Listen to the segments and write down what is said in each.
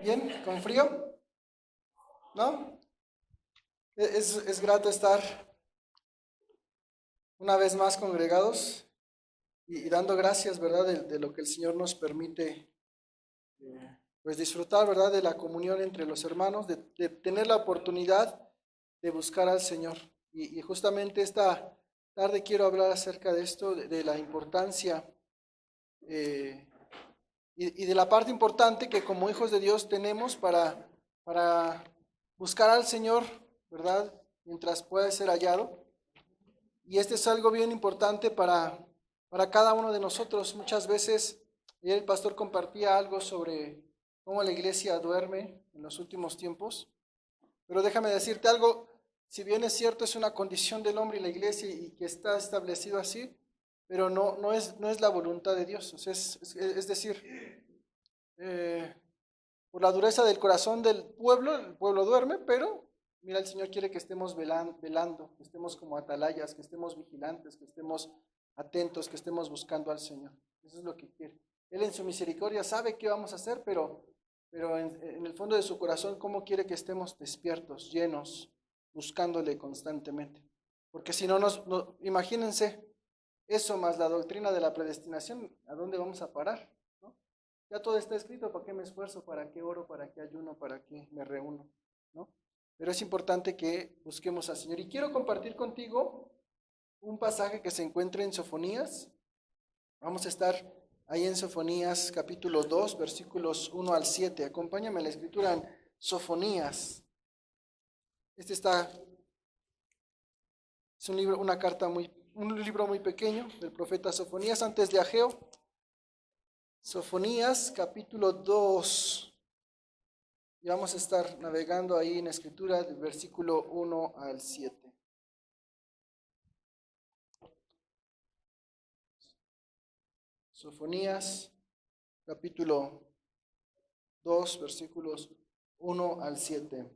¿Bien? ¿Con frío? ¿No? Es grato estar una vez más congregados y dando gracias, ¿verdad? De lo que el Señor nos permite, pues disfrutar, ¿verdad? De la comunión entre los hermanos, de tener la oportunidad de buscar al Señor. Y justamente esta tarde quiero hablar acerca de esto, de la importancia eh, y de la parte importante que como hijos de Dios tenemos para buscar al Señor, ¿verdad? Mientras pueda ser hallado. Y este es algo bien importante para cada uno de nosotros. Muchas veces el pastor compartía algo sobre cómo la iglesia duerme en los últimos tiempos. Pero déjame decirte algo, si bien es cierto, es una condición del hombre y la iglesia y que está establecido así, pero no es la voluntad de Dios. O sea, es decir, eh, por la dureza del corazón del pueblo, el pueblo duerme, pero mira, el Señor quiere que estemos velando, que estemos como atalayas, que estemos vigilantes, que estemos atentos, que estemos buscando al Señor. Eso es lo que quiere. Él en su misericordia sabe qué vamos a hacer, pero en el fondo de su corazón, ¿cómo quiere que estemos despiertos, llenos, buscándole constantemente? Porque si no, imagínense eso más la doctrina de la predestinación, ¿a dónde vamos a parar? ¿No? Ya todo está escrito, ¿para qué me esfuerzo? ¿Para qué oro? ¿Para qué ayuno? ¿Para qué me reúno? ¿No? Pero es importante que busquemos al Señor. Y quiero compartir contigo un pasaje que se encuentra en Sofonías. Vamos a estar ahí en Sofonías capítulo 2, versículos 1 al 7. Acompáñame a la escritura en Sofonías. Este es un libro, un libro muy pequeño del profeta Sofonías antes de Ageo. Sofonías capítulo 2. Y vamos a estar navegando ahí en la escritura del versículo 1 al 7. Sofonías capítulo 2 versículos 1 al 7.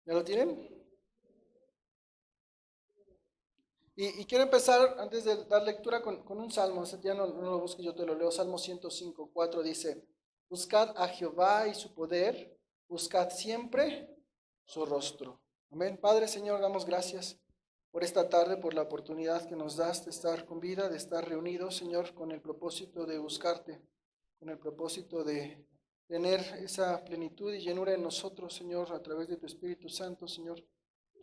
¿Ya lo tienen? Y quiero empezar, antes de dar lectura, con un salmo. Ya no lo busques, yo te lo leo. Salmo 105, 4 dice: Buscad a Jehová y su poder, buscad siempre su rostro. Amén. Padre, Señor, damos gracias por esta tarde, por la oportunidad que nos das de estar con vida, de estar reunidos, Señor, con el propósito de buscarte, con el propósito de tener esa plenitud y llenura en nosotros, Señor, a través de tu Espíritu Santo, Señor.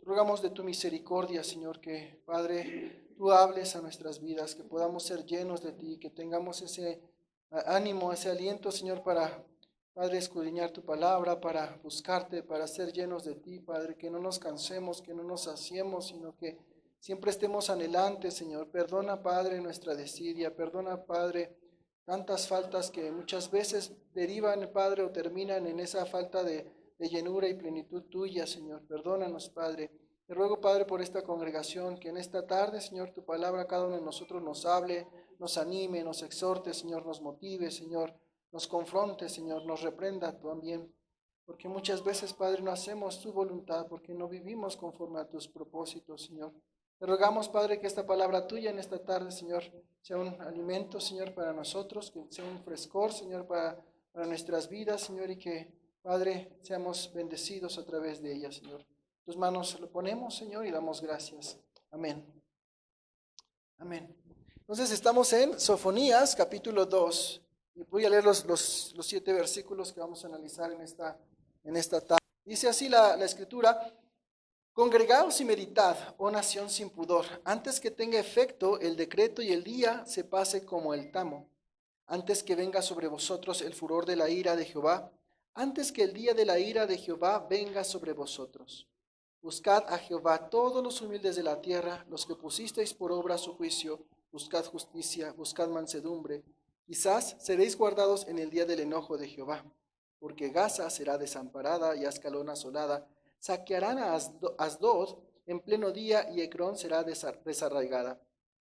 Rogamos de tu misericordia, Señor, que, Padre, tú hables a nuestras vidas, que podamos ser llenos de ti, que tengamos ese ánimo, ese aliento, Señor, para, Padre, escudriñar tu palabra, para buscarte, para ser llenos de ti, Padre, que no nos cansemos, que no nos saciemos, sino que siempre estemos anhelantes, Señor. Perdona, Padre, nuestra desidia, perdona, Padre, tantas faltas que muchas veces derivan, Padre, o terminan en esa falta de llenura y plenitud tuya, Señor. Perdónanos, Padre. Te ruego, Padre, por esta congregación, que en esta tarde, Señor, tu palabra cada uno de nosotros nos hable, nos anime, nos exhorte, Señor, nos motive, Señor, nos confronte, Señor, nos reprenda también. Porque muchas veces, Padre, no hacemos tu voluntad, porque no vivimos conforme a tus propósitos, Señor. Te rogamos, Padre, que esta palabra tuya en esta tarde, Señor, sea un alimento, Señor, para nosotros, que sea un frescor, Señor, para nuestras vidas, Señor, y que, Padre, seamos bendecidos a través de ella, Señor. Tus manos lo ponemos, Señor, y damos gracias. Amén. Amén. Entonces estamos en Sofonías, capítulo 2. Y voy a leer los 7 versículos que vamos a analizar en esta tarde. Dice así la escritura: Congregaos y meditad, oh nación sin pudor, antes que tenga efecto el decreto y el día se pase como el tamo, antes que venga sobre vosotros el furor de la ira de Jehová, antes que el día de la ira de Jehová venga sobre vosotros. Buscad a Jehová todos los humildes de la tierra, los que pusisteis por obra su juicio, buscad justicia, buscad mansedumbre. Quizás seréis guardados en el día del enojo de Jehová, porque Gaza será desamparada y Ascalón asolada. Saquearán a Asdod en pleno día y Ecrón será desarraigada.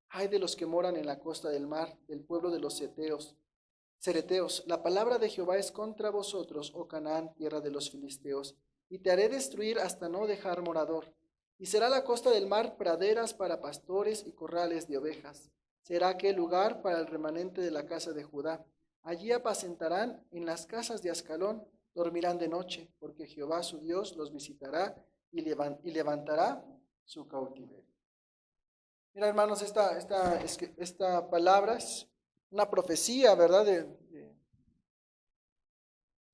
Ay de los que moran en la costa del mar, del pueblo de los cereteos. La palabra de Jehová es contra vosotros, oh Canaán, tierra de los filisteos, y te haré destruir hasta no dejar morador. Y será la costa del mar praderas para pastores y corrales de ovejas. Será aquel lugar para el remanente de la casa de Judá. Allí apacentarán en las casas de Ascalón, dormirán de noche, porque Jehová su Dios los visitará y levantará su cautiverio. Mira, hermanos, esta palabra es una profecía, ¿verdad?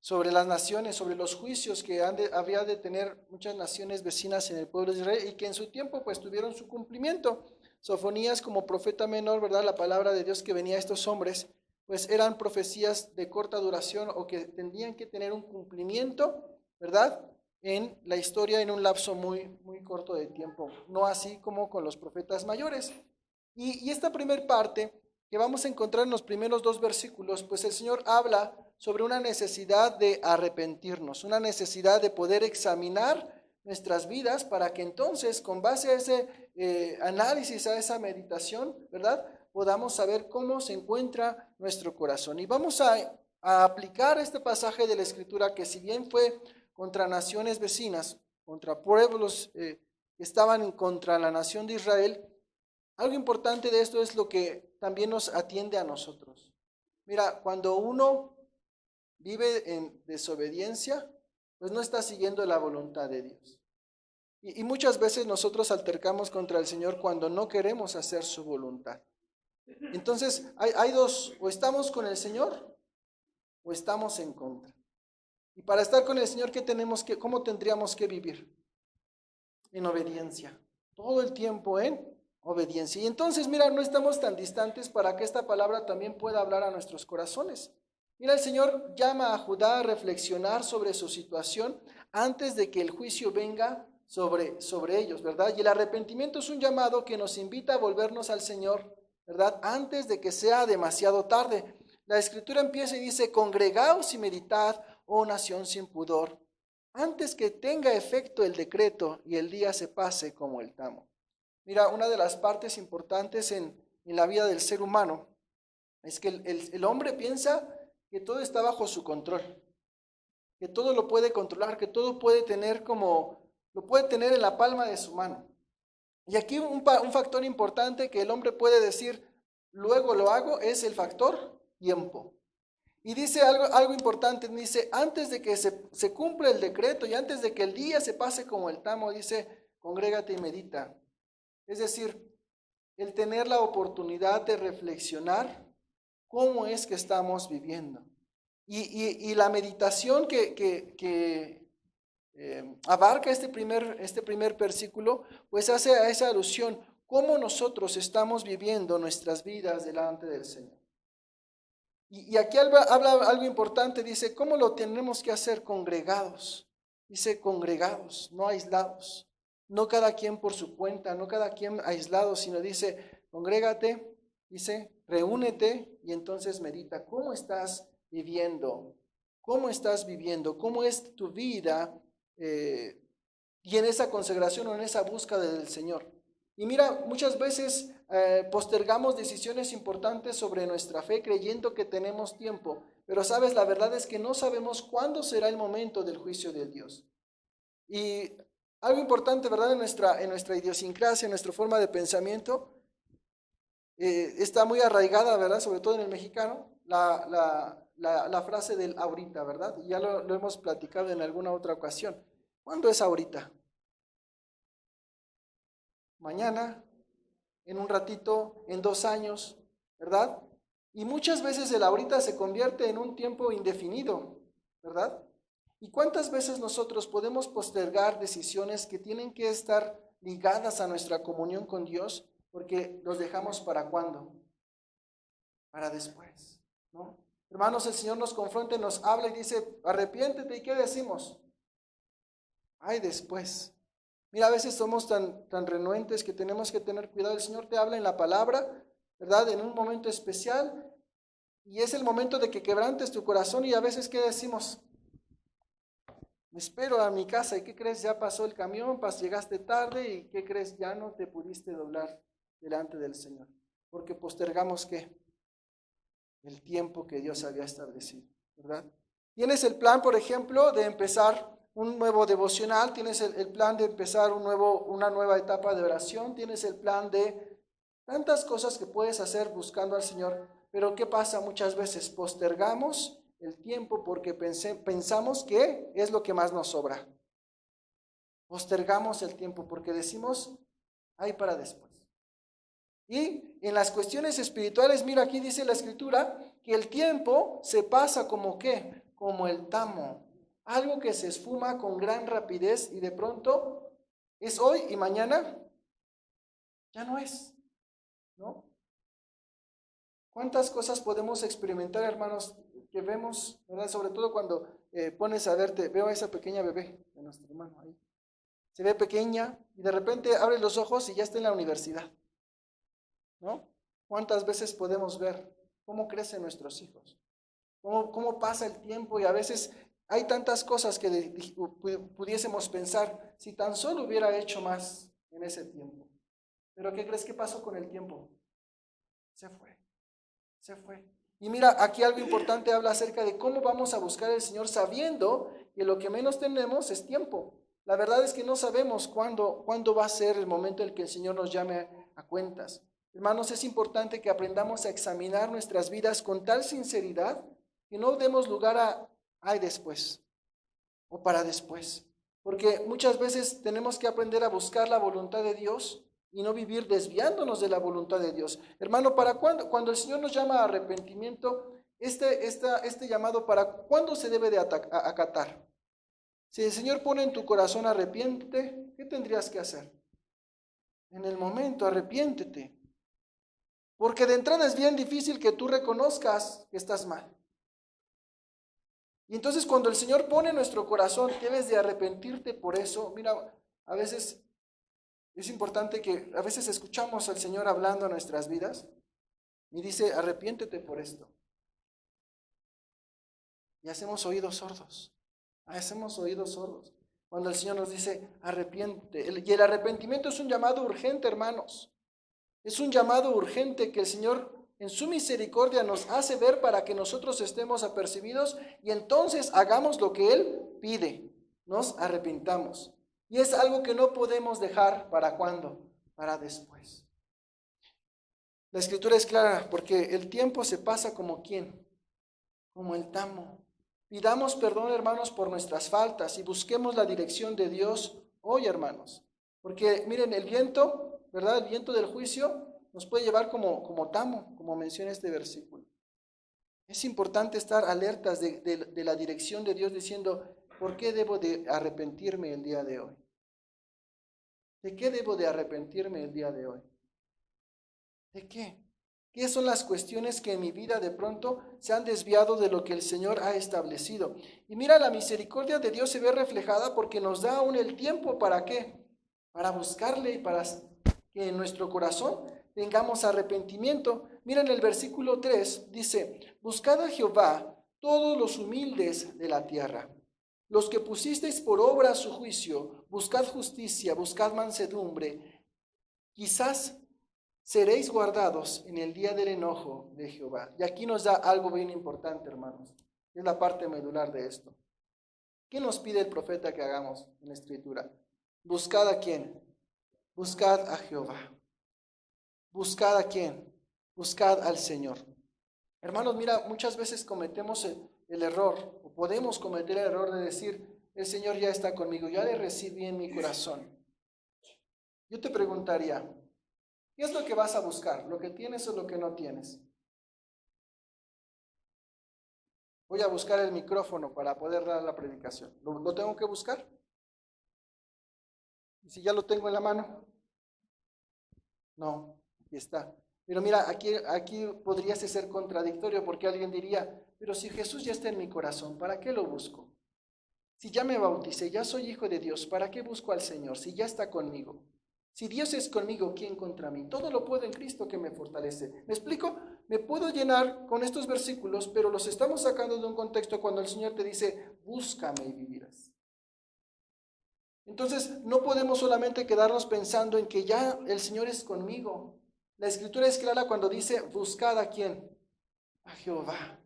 Sobre las naciones, sobre los juicios que había de tener muchas naciones vecinas en el pueblo de Israel y que en su tiempo pues tuvieron su cumplimiento. Sofonías como profeta menor, ¿verdad? La palabra de Dios que venía a estos hombres, pues eran profecías de corta duración o que tendrían que tener un cumplimiento, ¿verdad? En la historia en un lapso muy, muy corto de tiempo, no así como con los profetas mayores. Y esta primera parte que vamos a encontrar en los primeros 2 versículos, pues el Señor habla sobre una necesidad de arrepentirnos, una necesidad de poder examinar nuestras vidas para que entonces, con base a ese análisis, a esa meditación, ¿verdad?, podamos saber cómo se encuentra nuestro corazón. Y vamos a aplicar este pasaje de la Escritura que si bien fue contra naciones vecinas, contra pueblos que estaban contra la nación de Israel, algo importante de esto es lo que también nos atiende a nosotros. Mira, cuando uno vive en desobediencia, pues no está siguiendo la voluntad de Dios. Y muchas veces nosotros altercamos contra el Señor cuando no queremos hacer su voluntad. Entonces, hay dos, o estamos con el Señor o estamos en contra. Y para estar con el Señor, ¿cómo tendríamos que vivir? En obediencia. Todo el tiempo en obediencia. Y entonces, mira, no estamos tan distantes para que esta palabra también pueda hablar a nuestros corazones. Mira, el Señor llama a Judá a reflexionar sobre su situación antes de que el juicio venga sobre ellos, ¿verdad? Y el arrepentimiento es un llamado que nos invita a volvernos al Señor, ¿verdad? Antes de que sea demasiado tarde. La Escritura empieza y dice, congregaos y meditad, oh nación sin pudor, antes que tenga efecto el decreto y el día se pase como el tamo. Mira, una de las partes importantes en la vida del ser humano es que el hombre piensa que todo está bajo su control, que todo lo puede controlar, que todo lo puede tener en la palma de su mano. Y aquí un factor importante que el hombre puede decir, luego lo hago, es el factor tiempo. Y dice algo importante, dice, antes de que se cumpla el decreto y antes de que el día se pase como el tamo, dice, congrégate y medita. Es decir, el tener la oportunidad de reflexionar cómo es que estamos viviendo. Y la meditación que abarca este primer versículo, pues hace a esa alusión, cómo nosotros estamos viviendo nuestras vidas delante del Señor. Y aquí habla algo importante, dice, ¿cómo lo tenemos que hacer? Congregados. Dice congregados, no aislados. No cada quien por su cuenta, no cada quien aislado, sino dice, congrégate, dice, reúnete y entonces medita. ¿Cómo estás viviendo? ¿Cómo estás viviendo? ¿Cómo es tu vida? Y en esa consagración o en esa búsqueda del Señor. Y mira, muchas veces postergamos decisiones importantes sobre nuestra fe creyendo que tenemos tiempo, pero sabes, la verdad es que no sabemos cuándo será el momento del juicio de Dios. Y algo importante, ¿verdad? En nuestra idiosincrasia, en nuestra forma de pensamiento, está muy arraigada, ¿verdad? Sobre todo en el mexicano, la frase del ahorita, ¿verdad? Y ya lo hemos platicado en alguna otra ocasión. ¿Cuándo es ahorita? Mañana, en un ratito, en 2 años, ¿verdad? Y muchas veces el ahorita se convierte en un tiempo indefinido, ¿verdad? ¿Y cuántas veces nosotros podemos postergar decisiones que tienen que estar ligadas a nuestra comunión con Dios porque los dejamos para cuándo? Para después, ¿no? Hermanos, el Señor nos confronta, nos habla y dice, arrepiéntete, ¿y qué decimos? Ay, después. Mira, a veces somos tan renuentes que tenemos que tener cuidado. El Señor te habla en la palabra, ¿verdad? En un momento especial. Y es el momento de que quebrantes tu corazón y a veces, ¿qué decimos? Me espero a mi casa. ¿Y qué crees? Ya pasó el camión, llegaste tarde y ¿qué crees? Ya no te pudiste doblar delante del Señor. Porque postergamos, ¿qué? El tiempo que Dios había establecido, ¿verdad? Tienes el plan, por ejemplo, de empezar un nuevo devocional, tienes el plan de empezar una nueva etapa de oración, tienes el plan de tantas cosas que puedes hacer buscando al Señor. Pero ¿qué pasa? Muchas veces postergamos el tiempo porque pensamos que es lo que más nos sobra. Postergamos el tiempo porque decimos, hay para después. Y en las cuestiones espirituales, mira, aquí dice la Escritura que el tiempo se pasa como ¿qué? Como el tamo. Algo que se esfuma con gran rapidez y de pronto es hoy y mañana ya no es, ¿no? ¿Cuántas cosas podemos experimentar, hermanos, que vemos, ¿verdad? Sobre todo cuando pones a verte, veo a esa pequeña bebé de nuestro hermano ahí. Se ve pequeña y de repente abre los ojos y ya está en la universidad, ¿no? ¿Cuántas veces podemos ver cómo crecen nuestros hijos? ¿Cómo pasa el tiempo? Y a veces hay tantas cosas que pudiésemos pensar, si tan solo hubiera hecho más en ese tiempo. Pero ¿qué crees que pasó con el tiempo? Se fue. Se fue. Y mira, aquí algo importante habla acerca de cómo vamos a buscar al Señor sabiendo que lo que menos tenemos es tiempo. La verdad es que no sabemos cuándo va a ser el momento en el que el Señor nos llame a cuentas. Hermanos, es importante que aprendamos a examinar nuestras vidas con tal sinceridad que no demos lugar a ay después o para después. Porque muchas veces tenemos que aprender a buscar la voluntad de Dios y no vivir desviándonos de la voluntad de Dios. Hermano, ¿para cuándo? Cuando el Señor nos llama a arrepentimiento, este llamado, ¿para cuándo se debe de acatar? Si el Señor pone en tu corazón arrepiéntete, ¿qué tendrías que hacer? En el momento, arrepiéntete. Porque de entrada es bien difícil que tú reconozcas que estás mal. Y entonces cuando el Señor pone en nuestro corazón, debes de arrepentirte por eso. Mira, a veces es importante que a veces escuchamos al Señor hablando a nuestras vidas y dice, arrepiéntete por esto. Y hacemos oídos sordos. Hacemos oídos sordos. Cuando el Señor nos dice, arrepiéntete. Y el arrepentimiento es un llamado urgente, hermanos. Es un llamado urgente que el Señor en su misericordia nos hace ver para que nosotros estemos apercibidos y entonces hagamos lo que Él pide. Nos arrepintamos. Y es algo que no podemos dejar para cuándo, para después. La Escritura es clara porque el tiempo se pasa como ¿quién? Como el tamo. Pidamos perdón, hermanos, por nuestras faltas y busquemos la dirección de Dios hoy, hermanos. Porque miren, el viento, ¿verdad? El viento del juicio nos puede llevar como tamo, como menciona este versículo. Es importante estar alertas de la dirección de Dios diciendo, ¿por qué debo de arrepentirme el día de hoy? ¿De qué debo de arrepentirme el día de hoy? ¿De qué? ¿Qué son las cuestiones que en mi vida de pronto se han desviado de lo que el Señor ha establecido? Y mira, la misericordia de Dios se ve reflejada porque nos da aún el tiempo ¿para qué? Para buscarle y para que en nuestro corazón tengamos arrepentimiento. Mira en el versículo 3, dice, buscad a Jehová todos los humildes de la tierra, los que pusisteis por obra su juicio, buscad justicia, buscad mansedumbre, quizás seréis guardados en el día del enojo de Jehová. Y aquí nos da algo bien importante, hermanos. Es la parte medular de esto. ¿Qué nos pide el profeta que hagamos en la Escritura? ¿Buscad a quién? Buscad a Jehová. ¿Buscad a quién? Buscad al Señor. Hermanos, mira, muchas veces cometemos el error, o podemos cometer el error de decir, el Señor ya está conmigo, ya le recibí en mi corazón. Yo te preguntaría, ¿qué es lo que vas a buscar? ¿Lo que tienes o lo que no tienes? Voy a buscar el micrófono para poder dar la predicación. ¿Lo tengo que buscar? ¿Y si ya lo tengo en la mano? No, aquí está. Pero mira, aquí podría ser contradictorio porque alguien diría, pero si Jesús ya está en mi corazón, ¿para qué lo busco? Si ya me bauticé, ya soy hijo de Dios, ¿para qué busco al Señor si ya está conmigo? Si Dios es conmigo, ¿quién contra mí? Todo lo puedo en Cristo que me fortalece. ¿Me explico? Me puedo llenar con estos versículos, pero los estamos sacando de un contexto cuando el Señor te dice, búscame y vivirás. Entonces, no podemos solamente quedarnos pensando en que ya el Señor es conmigo. La Escritura es clara cuando dice, buscad a quién? A Jehová.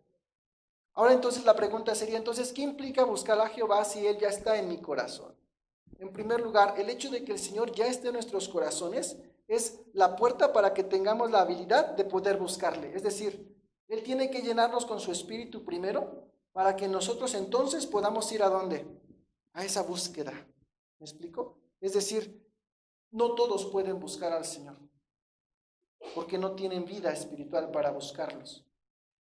Ahora entonces la pregunta sería, entonces, ¿qué implica buscar a Jehová si Él ya está en mi corazón? En primer lugar, el hecho de que el Señor ya esté en nuestros corazones es la puerta para que tengamos la habilidad de poder buscarle. Es decir, Él tiene que llenarnos con su espíritu primero para que nosotros entonces podamos ir ¿a dónde? A esa búsqueda. ¿Me explico? Es decir, no todos pueden buscar al Señor porque no tienen vida espiritual para buscarlos.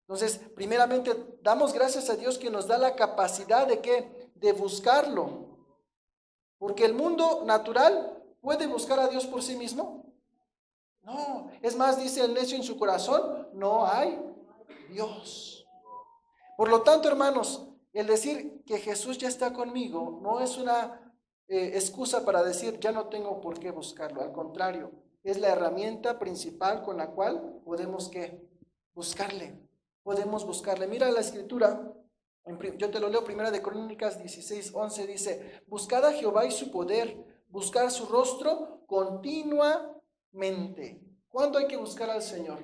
Entonces, primeramente, damos gracias a Dios que nos da la capacidad de ¿qué? De buscarlo. Porque el mundo natural puede buscar a Dios por sí mismo. No, es más, dice el necio en su corazón, no hay Dios. Por lo tanto, hermanos, el decir que Jesús ya está conmigo no es una excusa para decir ya no tengo por qué buscarlo. Al contrario, es la herramienta principal con la cual podemos ¿qué? Buscarle. Podemos buscarle. Mira la escritura. Yo te lo leo, Primera de Crónicas 16:11 dice, buscad a Jehová y su poder, buscar su rostro continuamente. ¿Cuándo hay que buscar al Señor?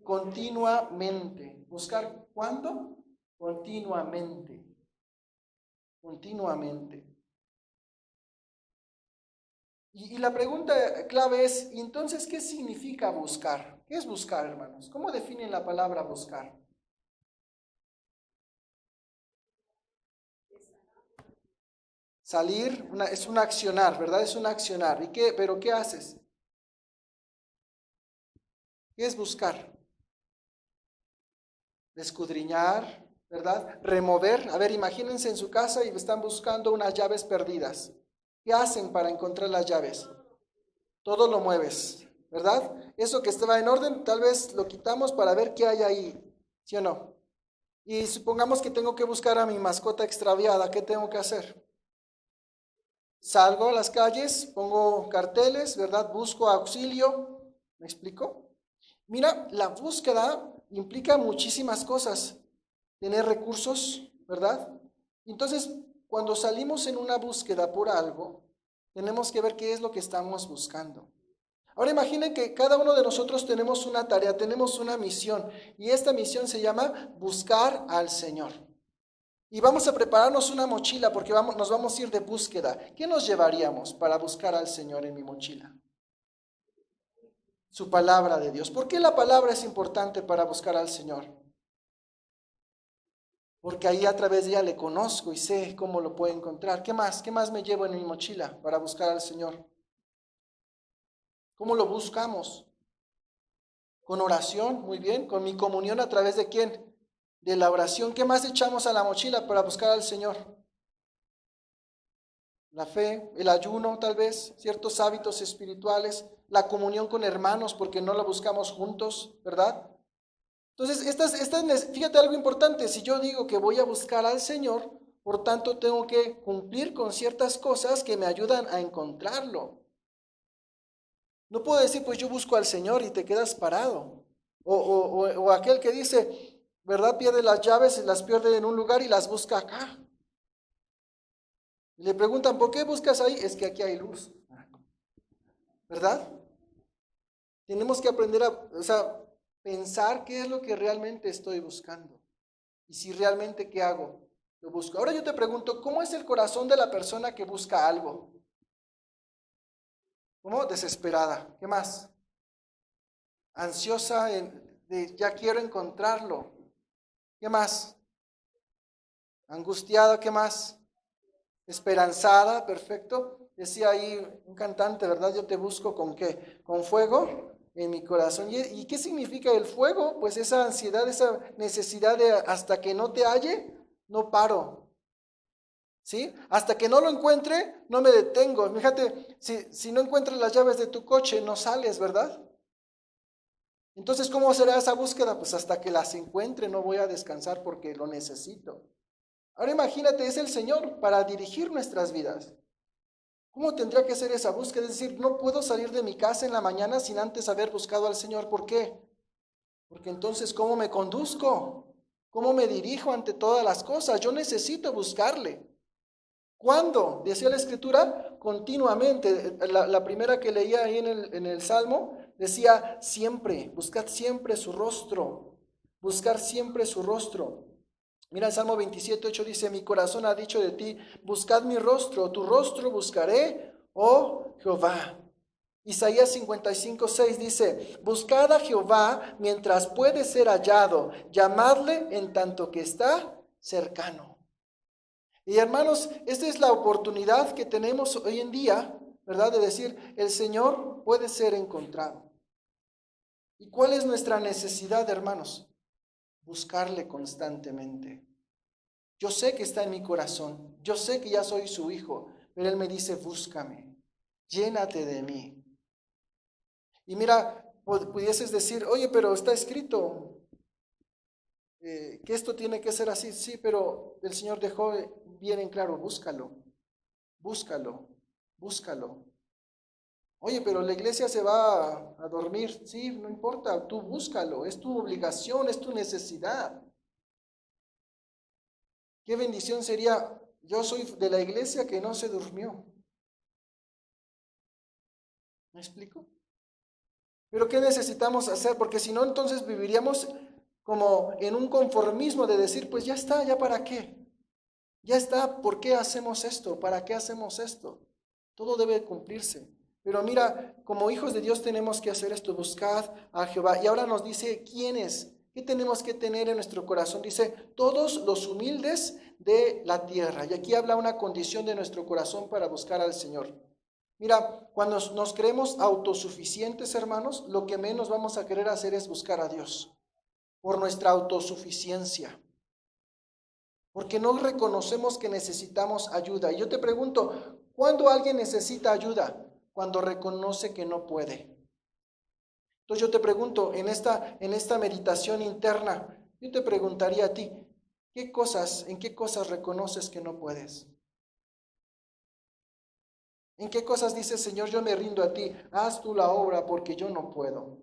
Continuamente. ¿Buscar cuándo? Continuamente. Continuamente. Y la pregunta clave es, ¿y entonces qué significa buscar? ¿Qué es buscar, hermanos? ¿Cómo definen la palabra buscar? Salir es un accionar, ¿verdad? Es un accionar. ¿Pero qué haces? ¿Qué es buscar? Escudriñar, ¿verdad? Remover. A ver, imagínense en su casa y están buscando unas llaves perdidas. ¿Qué hacen para encontrar las llaves? Todo lo mueves, ¿verdad? Eso que estaba en orden, tal vez lo quitamos para ver qué hay ahí, ¿sí o no? Y supongamos que tengo que buscar a mi mascota extraviada, ¿qué tengo que hacer? Salgo a las calles, pongo carteles, ¿verdad? Busco auxilio, ¿me explico? Mira, la búsqueda implica muchísimas cosas, tener recursos, ¿verdad? Entonces, cuando salimos en una búsqueda por algo, tenemos que ver qué es lo que estamos buscando. Ahora imaginen que cada uno de nosotros tenemos una tarea, tenemos una misión, y esta misión se llama buscar al Señor. Y vamos a prepararnos una mochila porque nos vamos a ir de búsqueda. ¿Qué nos llevaríamos para buscar al Señor en mi mochila? Su palabra de Dios. ¿Por qué la palabra es importante para buscar al Señor? Porque ahí a través de ella le conozco y sé cómo lo puedo encontrar. ¿Qué más? ¿Qué más me llevo en mi mochila para buscar al Señor? ¿Cómo lo buscamos? Con oración, muy bien. Con mi comunión a través de ¿quién? De la oración. ¿Qué más echamos a la mochila para buscar al Señor? La fe, el ayuno tal vez, ciertos hábitos espirituales, la comunión con hermanos porque no la buscamos juntos, ¿verdad? Entonces, fíjate algo importante, si yo digo que voy a buscar al Señor, por tanto tengo que cumplir con ciertas cosas que me ayudan a encontrarlo. No puedo decir, pues yo busco al Señor y te quedas parado. O aquel que dice, ¿verdad? Pierde las llaves y las pierde en un lugar y las busca acá. Le preguntan, ¿por qué buscas ahí? Es que aquí hay luz, ¿verdad? Tenemos que aprender a, pensar qué es lo que realmente estoy buscando. Y si realmente, ¿qué hago? Lo busco. Ahora yo te pregunto, ¿cómo es el corazón de la persona que busca algo? ¿Cómo? Desesperada. ¿Qué más? Ansiosa de ya quiero encontrarlo. ¿Qué más? Angustiada, ¿qué más? Esperanzada, perfecto. Decía ahí un cantante, ¿verdad? Yo te busco ¿con qué? Con fuego en mi corazón. ¿Y qué significa el fuego? Pues esa ansiedad, esa necesidad de hasta que no te halle, no paro. ¿Sí? Hasta que no lo encuentre, no me detengo. Fíjate, si no encuentras las llaves de tu coche, no sales, ¿verdad? Entonces, ¿cómo será esa búsqueda? Pues hasta que las encuentre, no voy a descansar porque lo necesito. Ahora imagínate, es el Señor para dirigir nuestras vidas. ¿Cómo tendría que ser esa búsqueda? Es decir, no puedo salir de mi casa en la mañana sin antes haber buscado al Señor. ¿Por qué? Porque entonces, ¿cómo me conduzco? ¿Cómo me dirijo ante todas las cosas? Yo necesito buscarle. ¿Cuándo? Decía la Escritura, continuamente. La primera que leía ahí en el Salmo decía siempre, buscad siempre su rostro, buscar siempre su rostro. Mira el Salmo 27:8 dice, mi corazón ha dicho de ti, buscad mi rostro, tu rostro buscaré, oh Jehová. Isaías 55:6 dice, buscad a Jehová mientras puede ser hallado, llamadle en tanto que está cercano. Y hermanos, esta es la oportunidad que tenemos hoy en día, ¿verdad? De decir, el Señor puede ser encontrado. ¿Y cuál es nuestra necesidad, hermanos? Buscarle constantemente. Yo sé que está en mi corazón, yo sé que ya soy su hijo, pero Él me dice, búscame, llénate de mí. Y mira, pudieses decir, oye, pero está escrito que esto tiene que ser así. Sí, pero el Señor dejó bien en claro, búscalo, búscalo, búscalo. Oye, pero la iglesia se va a dormir. Sí, no importa, tú búscalo, es tu obligación, es tu necesidad. Qué bendición sería, yo soy de la iglesia que no se durmió. ¿Me explico? Pero ¿qué necesitamos hacer? Porque si no, entonces viviríamos como en un conformismo de decir, pues ya está, ¿ya para qué? Ya está, ¿por qué hacemos esto? ¿Para qué hacemos esto? Todo debe cumplirse. Pero mira, como hijos de Dios tenemos que hacer esto, buscad a Jehová. Y ahora nos dice, ¿quiénes? ¿Qué tenemos que tener en nuestro corazón? Dice, todos los humildes de la tierra. Y aquí habla una condición de nuestro corazón para buscar al Señor. Mira, cuando nos creemos autosuficientes, hermanos, lo que menos vamos a querer hacer es buscar a Dios por nuestra autosuficiencia. Porque no reconocemos que necesitamos ayuda. Y yo te pregunto, ¿cuándo alguien necesita ayuda? Cuando reconoce que no puede. Entonces yo te pregunto, en esta meditación interna, yo te preguntaría a ti, ¿en qué cosas reconoces que no puedes? ¿En qué cosas dices, Señor, yo me rindo a ti, haz tú la obra porque yo no puedo?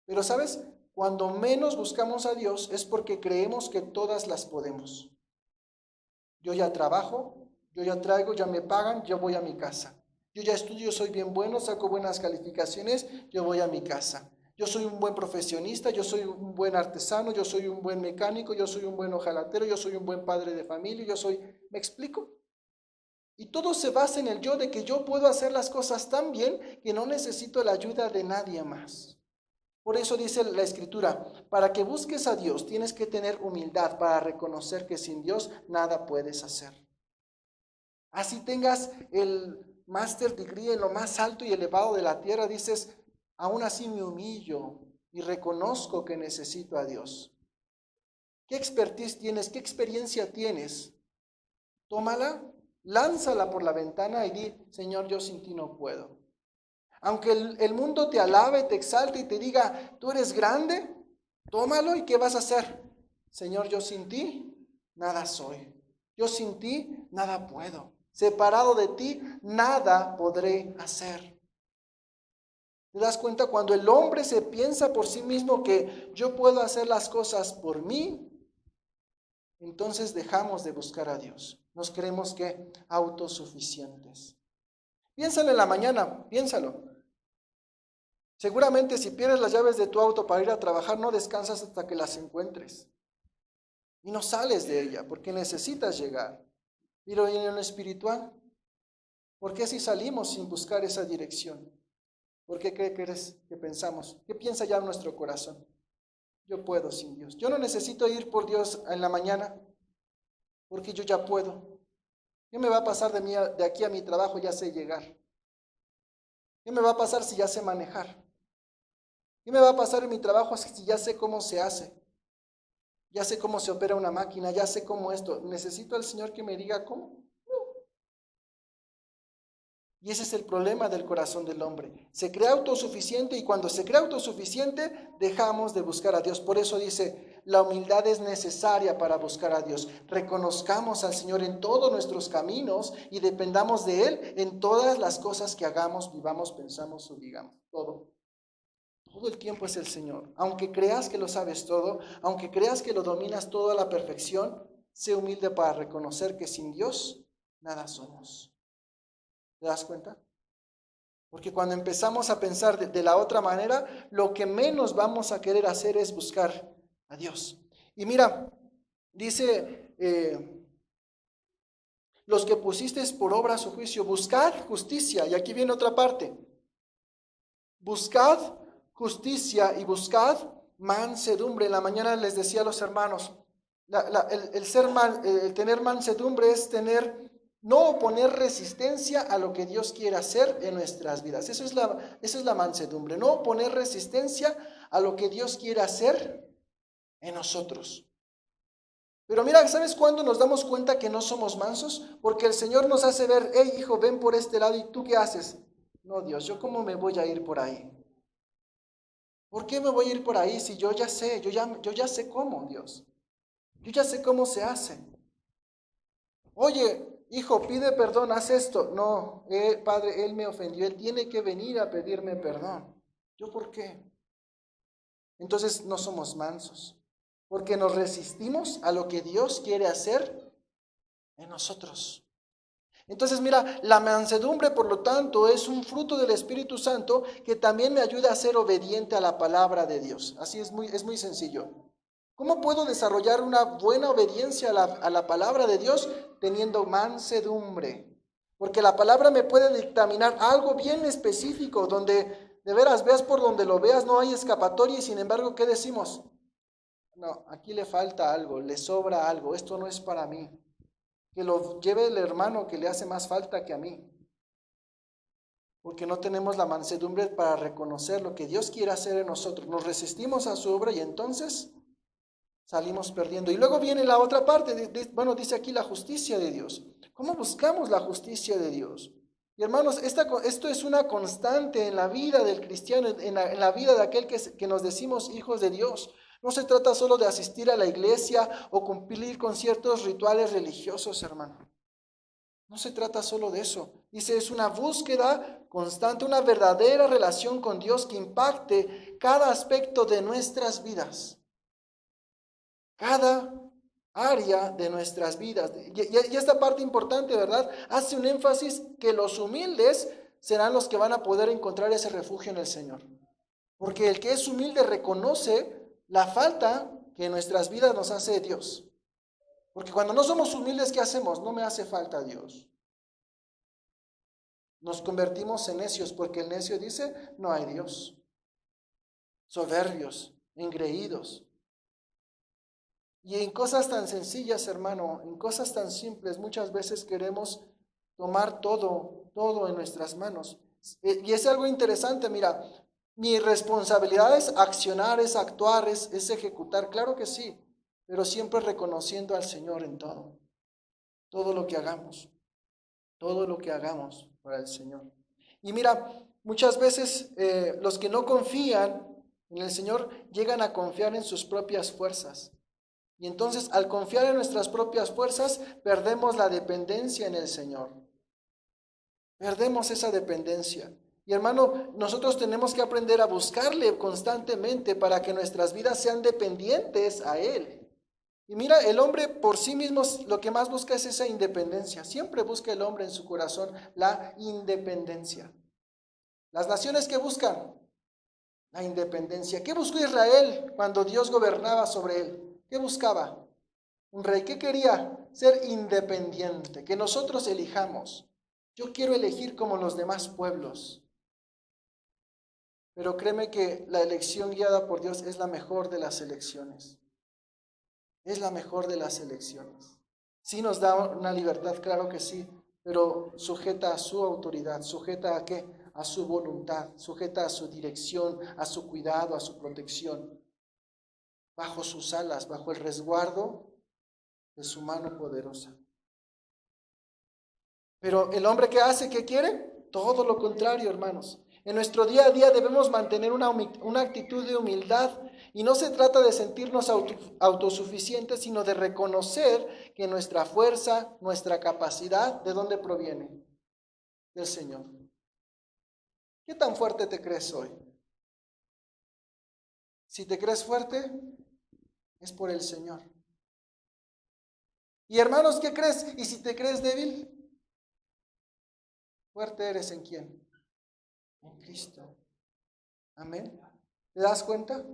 Pero ¿sabes? Cuando menos buscamos a Dios es porque creemos que todas las podemos. Yo ya trabajo, yo ya traigo, ya me pagan, yo voy a mi casa. Yo ya estudio, soy bien bueno, saco buenas calificaciones, yo voy a mi casa. Yo soy un buen profesionista, yo soy un buen artesano, yo soy un buen mecánico, yo soy un buen ojalatero, yo soy un buen padre de familia, ¿me explico? Y todo se basa en el yo, de que yo puedo hacer las cosas tan bien que no necesito la ayuda de nadie más. Por eso dice la Escritura, para que busques a Dios tienes que tener humildad para reconocer que sin Dios nada puedes hacer. Así tengas el master degree en lo más alto y elevado de la tierra, dices, aún así me humillo y reconozco que necesito a Dios. ¿Qué expertise tienes? ¿Qué experiencia tienes? Tómala, lánzala por la ventana y di, Señor, yo sin ti no puedo. Aunque el mundo te alabe, te exalte y te diga, tú eres grande, tómalo y ¿qué vas a hacer? Señor, yo sin ti nada soy. Yo sin ti nada puedo. Separado de ti nada podré hacer. ¿Te das cuenta? Cuando el hombre se piensa por sí mismo que yo puedo hacer las cosas por mí, entonces dejamos de buscar a Dios. Nos creemos que autosuficientes. Piénsalo en la mañana, piénsalo. Seguramente si pierdes las llaves de tu auto para ir a trabajar, no descansas hasta que las encuentres. Y no sales de ella porque necesitas llegar. Pero en lo espiritual, ¿por qué si salimos sin buscar esa dirección? ¿Por qué crees que pensamos? ¿Qué piensa ya nuestro corazón? Yo puedo sin Dios. Yo no necesito ir por Dios en la mañana porque yo ya puedo. ¿Qué me va a pasar de aquí a mi trabajo? Ya sé llegar. ¿Qué me va a pasar si ya sé manejar? ¿Qué me va a pasar en mi trabajo si ya sé cómo se hace? Ya sé cómo se opera una máquina, ya sé cómo esto. ¿Necesito al Señor que me diga cómo? No. Y ese es el problema del corazón del hombre. Se crea autosuficiente y cuando se crea autosuficiente dejamos de buscar a Dios. Por eso dice, la humildad es necesaria para buscar a Dios. Reconozcamos al Señor en todos nuestros caminos y dependamos de Él en todas las cosas que hagamos, vivamos, pensamos o digamos. Todo. Todo el tiempo es el Señor. Aunque creas que lo sabes todo, aunque creas que lo dominas todo a la perfección, sé humilde para reconocer que sin Dios nada somos. ¿Te das cuenta? Porque cuando empezamos a pensar de la otra manera, lo que menos vamos a querer hacer es buscar a Dios. Y mira, dice, los que pusisteis por obra su juicio, buscad justicia. Y aquí viene otra parte. Buscad justicia y buscad mansedumbre. En la mañana les decía a los hermanos, el tener mansedumbre es no oponer resistencia a lo que Dios quiere hacer en nuestras vidas. Eso es la mansedumbre, no oponer resistencia a lo que Dios quiere hacer en nosotros. Pero mira, ¿sabes cuándo nos damos cuenta que no somos mansos? Porque el Señor nos hace ver, hey hijo, ven por este lado, ¿y tú qué haces? No, Dios, ¿yo cómo me voy a ir por ahí? ¿Por qué me voy a ir por ahí si yo ya sé, yo ya sé cómo, Dios? Yo ya sé cómo se hace. Oye, hijo, pide perdón, haz esto. No, padre, él me ofendió, él tiene que venir a pedirme perdón. ¿Yo por qué? Entonces no somos mansos, porque nos resistimos a lo que Dios quiere hacer en nosotros. Entonces mira, la mansedumbre por lo tanto es un fruto del Espíritu Santo que también me ayuda a ser obediente a la palabra de Dios. Así es muy sencillo. ¿Cómo puedo desarrollar una buena obediencia a la palabra de Dios teniendo mansedumbre? Porque la palabra me puede dictaminar algo bien específico donde de veras veas por donde lo veas, no hay escapatoria y sin embargo, ¿qué decimos? No, aquí le falta algo, le sobra algo, esto no es para mí. Que lo lleve el hermano que le hace más falta que a mí. Porque no tenemos la mansedumbre para reconocer lo que Dios quiere hacer en nosotros. Nos resistimos a su obra y entonces salimos perdiendo. Y luego viene la otra parte, dice aquí la justicia de Dios. ¿Cómo buscamos la justicia de Dios? Y hermanos, esto es una constante en la vida del cristiano, en la vida de aquel que nos decimos hijos de Dios. No se trata solo de asistir a la iglesia o cumplir con ciertos rituales religiosos, hermano. No se trata solo de eso. Dice, es una búsqueda constante, una verdadera relación con Dios que impacte cada aspecto de nuestras vidas. Cada área de nuestras vidas. Y esta parte importante, ¿verdad? Hace un énfasis que los humildes serán los que van a poder encontrar ese refugio en el Señor. Porque el que es humilde reconoce la falta que en nuestras vidas nos hace Dios. Porque cuando no somos humildes, ¿qué hacemos? No me hace falta Dios. Nos convertimos en necios porque el necio dice, no hay Dios. Soberbios, engreídos. Y en cosas tan sencillas, hermano, en cosas tan simples, muchas veces queremos tomar todo en nuestras manos. Y es algo interesante, mira, mi responsabilidad es accionar, es actuar, es ejecutar, claro que sí, pero siempre reconociendo al Señor en todo lo que hagamos, todo lo que hagamos para el Señor. Y mira, muchas veces los que no confían en el Señor llegan a confiar en sus propias fuerzas. Y entonces al confiar en nuestras propias fuerzas, perdemos la dependencia en el Señor. Perdemos esa dependencia. Y hermano, nosotros tenemos que aprender a buscarle constantemente para que nuestras vidas sean dependientes a Él. Y mira, el hombre por sí mismo lo que más busca es esa independencia. Siempre busca el hombre en su corazón la independencia. Las naciones que buscan la independencia. ¿Qué buscó Israel cuando Dios gobernaba sobre él? ¿Qué buscaba? Un rey. ¿Qué quería? Ser independiente, que nosotros elijamos. Yo quiero elegir como los demás pueblos. Pero créeme que la elección guiada por Dios es la mejor de las elecciones. Es la mejor de las elecciones. Sí nos da una libertad, claro que sí, pero sujeta a su autoridad, sujeta a qué? A su voluntad, sujeta a su dirección, a su cuidado, a su protección, bajo sus alas, bajo el resguardo de su mano poderosa. Pero el hombre que hace, ¿qué quiere? Todo lo contrario, hermanos. En nuestro día a día debemos mantener una actitud de humildad y no se trata de sentirnos autosuficientes, sino de reconocer que nuestra fuerza, nuestra capacidad, ¿de dónde proviene? Del Señor. ¿Qué tan fuerte te crees hoy? Si te crees fuerte, es por el Señor. Y hermanos, ¿qué crees? Y si te crees débil, fuerte eres ¿en quién? En Cristo. Amén. ¿Te das cuenta?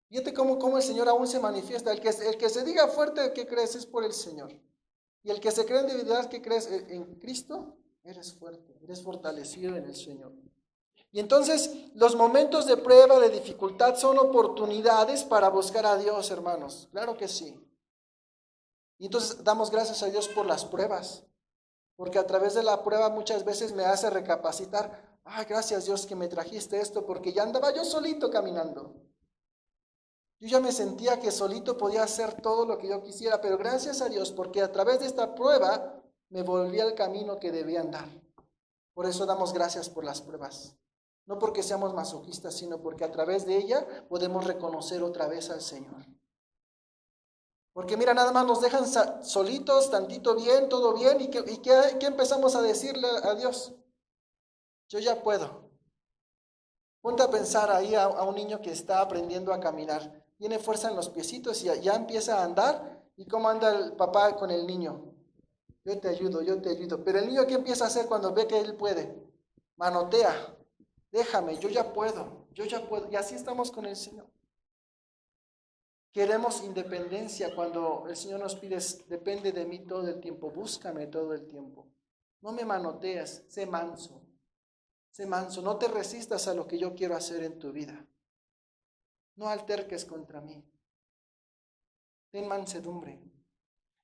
Fíjate cómo el Señor aún se manifiesta. El que se diga fuerte, ¿qué crees? Es por el Señor. Y el que se cree en debilidad, ¿qué crees? En Cristo, eres fuerte, eres fortalecido en el Señor. Y entonces los momentos de prueba, de dificultad, son oportunidades para buscar a Dios, hermanos. Claro que sí. Y entonces damos gracias a Dios por las pruebas, porque a través de la prueba muchas veces me hace recapacitar. Ay, gracias Dios que me trajiste esto, porque ya andaba yo solito caminando. Yo ya me sentía que solito podía hacer todo lo que yo quisiera, pero gracias a Dios, porque a través de esta prueba me volví al camino que debía andar. Por eso damos gracias por las pruebas. No porque seamos masoquistas, sino porque a través de ella podemos reconocer otra vez al Señor. Porque mira, nada más nos dejan solitos, tantito bien, todo bien, ¿qué empezamos a decirle a Dios? Yo ya puedo. Ponte a pensar ahí a un niño que está aprendiendo a caminar. Tiene fuerza en los piecitos y ya empieza a andar. ¿Y cómo anda el papá con el niño? Yo te ayudo, yo te ayudo. Pero el niño, ¿qué empieza a hacer cuando ve que él puede? Manotea. Déjame, yo ya puedo, yo ya puedo. Y así estamos con el Señor. Queremos independencia cuando el Señor nos pide, depende de mí todo el tiempo, búscame todo el tiempo. No me manoteas, sé manso, no te resistas a lo que yo quiero hacer en tu vida. No alterques contra mí. Ten mansedumbre.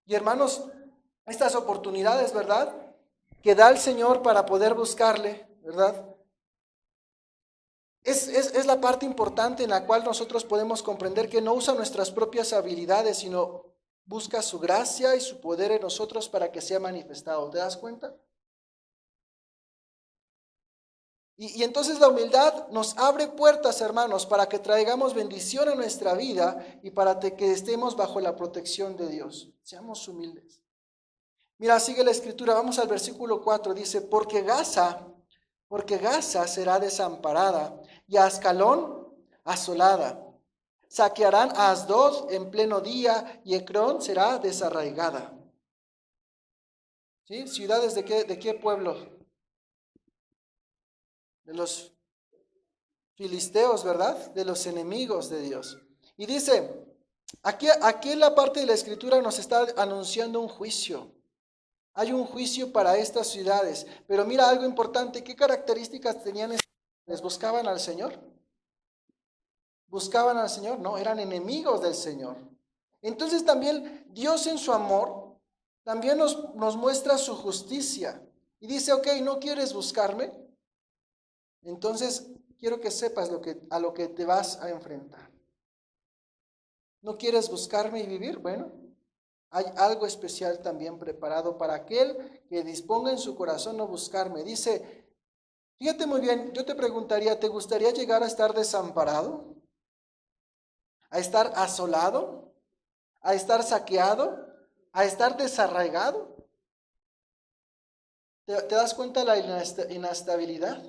Y hermanos, estas oportunidades, ¿verdad? Que da el Señor para poder buscarle, ¿verdad? Es la parte importante en la cual nosotros podemos comprender que no usa nuestras propias habilidades, sino busca su gracia y su poder en nosotros para que sea manifestado. ¿Te das cuenta? Y entonces la humildad nos abre puertas, hermanos, para que traigamos bendición a nuestra vida y para que estemos bajo la protección de Dios. Seamos humildes. Mira, sigue la escritura, vamos al versículo 4, dice, porque Gaza será desamparada y Ascalón asolada. Saquearán a Asdod en pleno día y Ecrón será desarraigada. ¿Sí? ¿Ciudades de qué pueblo? De los filisteos, ¿verdad? De los enemigos de Dios. Y dice, aquí en la parte de la escritura nos está anunciando un juicio. Hay un juicio para estas ciudades. Pero mira algo importante, ¿qué características tenían estas ciudades? ¿Buscaban al Señor? ¿Buscaban al Señor? No, eran enemigos del Señor. Entonces también Dios en su amor también nos muestra su justicia. Y dice, ok, ¿no quieres buscarme? Entonces quiero que sepas a lo que te vas a enfrentar. ¿No quieres buscarme y vivir? Bueno, hay algo especial también preparado para aquel que disponga en su corazón a buscarme. Dice, fíjate muy bien, yo te preguntaría, ¿te gustaría llegar a estar desamparado? ¿A estar asolado? ¿A estar saqueado? ¿A estar desarraigado? ¿Te das cuenta de la inestabilidad?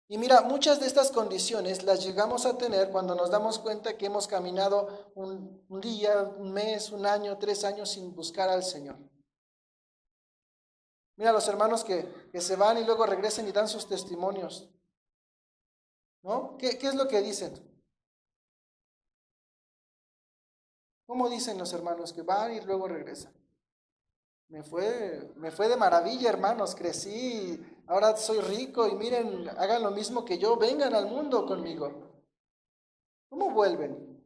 Y mira, muchas de estas condiciones las llegamos a tener cuando nos damos cuenta que hemos caminado un día, un mes, un año, 3 años sin buscar al Señor. Mira los hermanos que se van y luego regresan y dan sus testimonios, ¿no? ¿Qué es lo que dicen? ¿Cómo dicen los hermanos que van y luego regresan? Me fue de maravilla, hermanos, crecí, ahora soy rico y miren, hagan lo mismo que yo, vengan al mundo conmigo. ¿Cómo vuelven?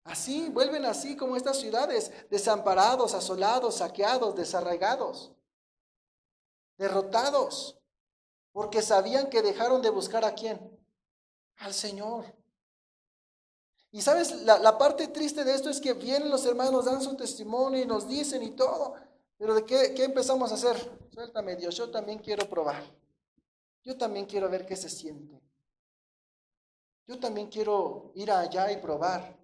Así, vuelven así como estas ciudades, desamparados, asolados, saqueados, desarraigados, derrotados, porque sabían que dejaron de buscar ¿a quién? Al Señor. Y sabes, la parte triste de esto es que vienen los hermanos, dan su testimonio y nos dicen y todo, pero ¿de qué empezamos a hacer? Suéltame Dios, yo también quiero probar, yo también quiero ver qué se siente, yo también quiero ir allá y probar.